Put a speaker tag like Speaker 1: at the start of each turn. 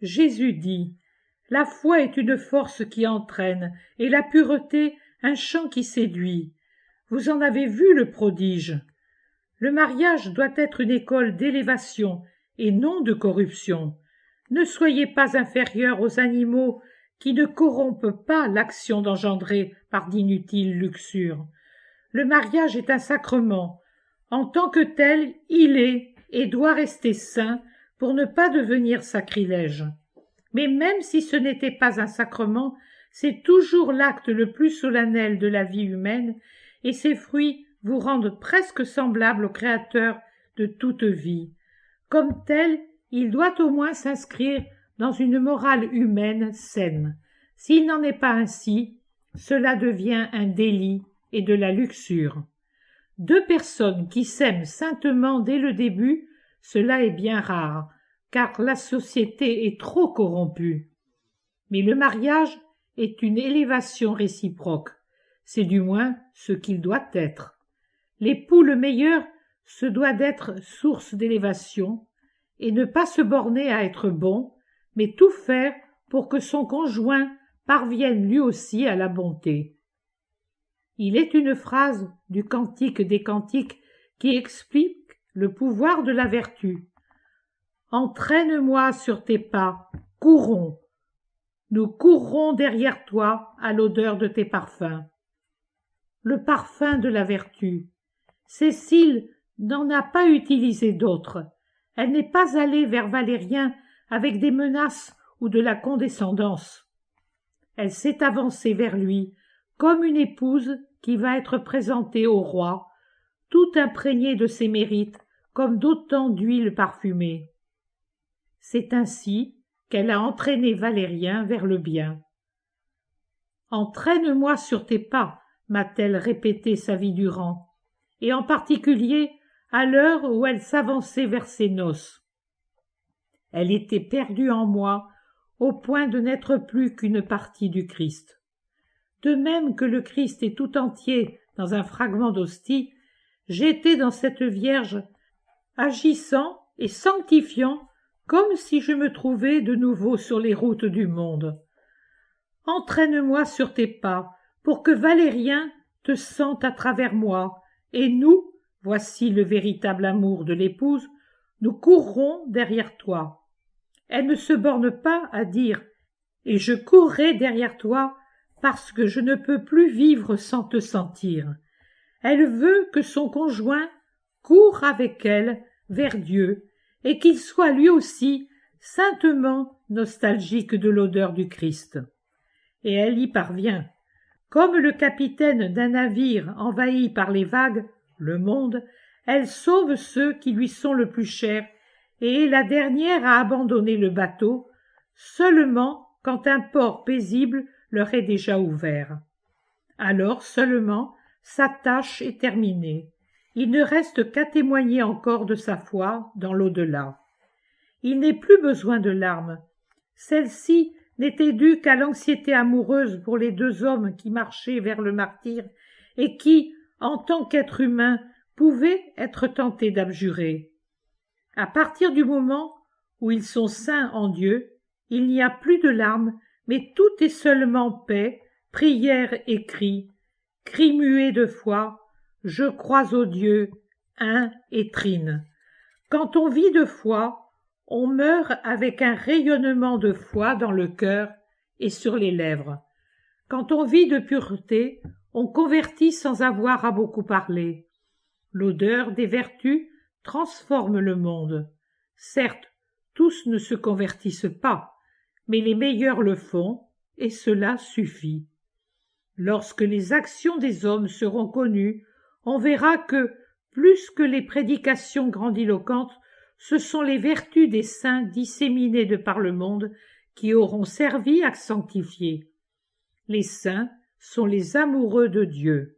Speaker 1: Jésus dit: la foi est une force qui entraîne, et la pureté un chant qui séduit. Vous en avez vu le prodige. Le mariage doit être une école d'élévation et non de corruption. Ne soyez pas inférieurs aux animaux qui ne corrompent pas l'action d'engendrer par d'inutiles luxures. Le mariage est un sacrement. En tant que tel, il est et doit rester saint pour ne pas devenir sacrilège. Mais même si ce n'était pas un sacrement, c'est toujours l'acte le plus solennel de la vie humaine, et ses fruits vous rendent presque semblable au Créateur de toute vie. Comme tel, il doit au moins s'inscrire dans une morale humaine saine. S'il n'en est pas ainsi, cela devient un délit et de la luxure. Deux personnes qui s'aiment saintement dès le début, cela est bien rare, car la société est trop corrompue. Mais le mariage est une élévation réciproque, c'est du moins ce qu'il doit être. L'époux le meilleur se doit d'être source d'élévation, et ne pas se borner à être bon, mais tout faire pour que son conjoint parvienne lui aussi à la bonté. Il est une phrase du Cantique des Cantiques qui explique le pouvoir de la vertu. Entraîne-moi sur tes pas, courons. Nous courrons derrière toi à l'odeur de tes parfums. Le parfum de la vertu. Cécile n'en a pas utilisé d'autres. Elle n'est pas allée vers Valérien avec des menaces ou de la condescendance. Elle s'est avancée vers lui, comme une épouse qui va être présentée au roi, tout imprégnée de ses mérites, comme d'autant d'huile parfumée. C'est ainsi qu'elle a entraîné Valérien vers le bien. « Entraîne-moi sur tes pas », m'a-t-elle répété sa vie durant, et en particulier à l'heure où elle s'avançait vers ses noces. Elle était perdue en moi, au point de n'être plus qu'une partie du Christ. De même que le Christ est tout entier dans un fragment d'hostie, j'étais dans cette Vierge, agissant et sanctifiant comme si je me trouvais de nouveau sur les routes du monde. Entraîne-moi sur tes pas, pour que Valérien te sente à travers moi, et nous, voici le véritable amour de l'épouse, nous courrons derrière toi. Elle ne se borne pas à dire « et je courrai derrière toi parce que je ne peux plus vivre sans te sentir ». Elle veut que son conjoint court avec elle vers Dieu et qu'il soit lui aussi saintement nostalgique de l'odeur du Christ. Et elle y parvient. Comme le capitaine d'un navire envahi par les vagues, le monde, elle sauve ceux qui lui sont le plus chers et est la dernière à abandonner le bateau, seulement quand un port paisible leur est déjà ouvert. Alors seulement sa tâche est terminée. Il ne reste qu'à témoigner encore de sa foi dans l'au-delà. Il n'est plus besoin de larmes. Celle-ci n'était due qu'à l'anxiété amoureuse pour les deux hommes qui marchaient vers le martyre et qui, en tant qu'êtres humains, pouvaient être tentés d'abjurer. À partir du moment où ils sont saints en Dieu, il n'y a plus de larmes, mais tout est seulement paix, prière et cri muet de foi, je crois au Dieu, un et trine. Quand on vit de foi, on meurt avec un rayonnement de foi dans le cœur et sur les lèvres. Quand on vit de pureté, on convertit sans avoir à beaucoup parler. L'odeur des vertus transforme le monde. Certes, tous ne se convertissent pas, mais les meilleurs le font, et cela suffit. Lorsque les actions des hommes seront connues, on verra que, plus que les prédications grandiloquentes, ce sont les vertus des saints disséminées de par le monde qui auront servi à sanctifier. Les saints sont les amoureux de Dieu.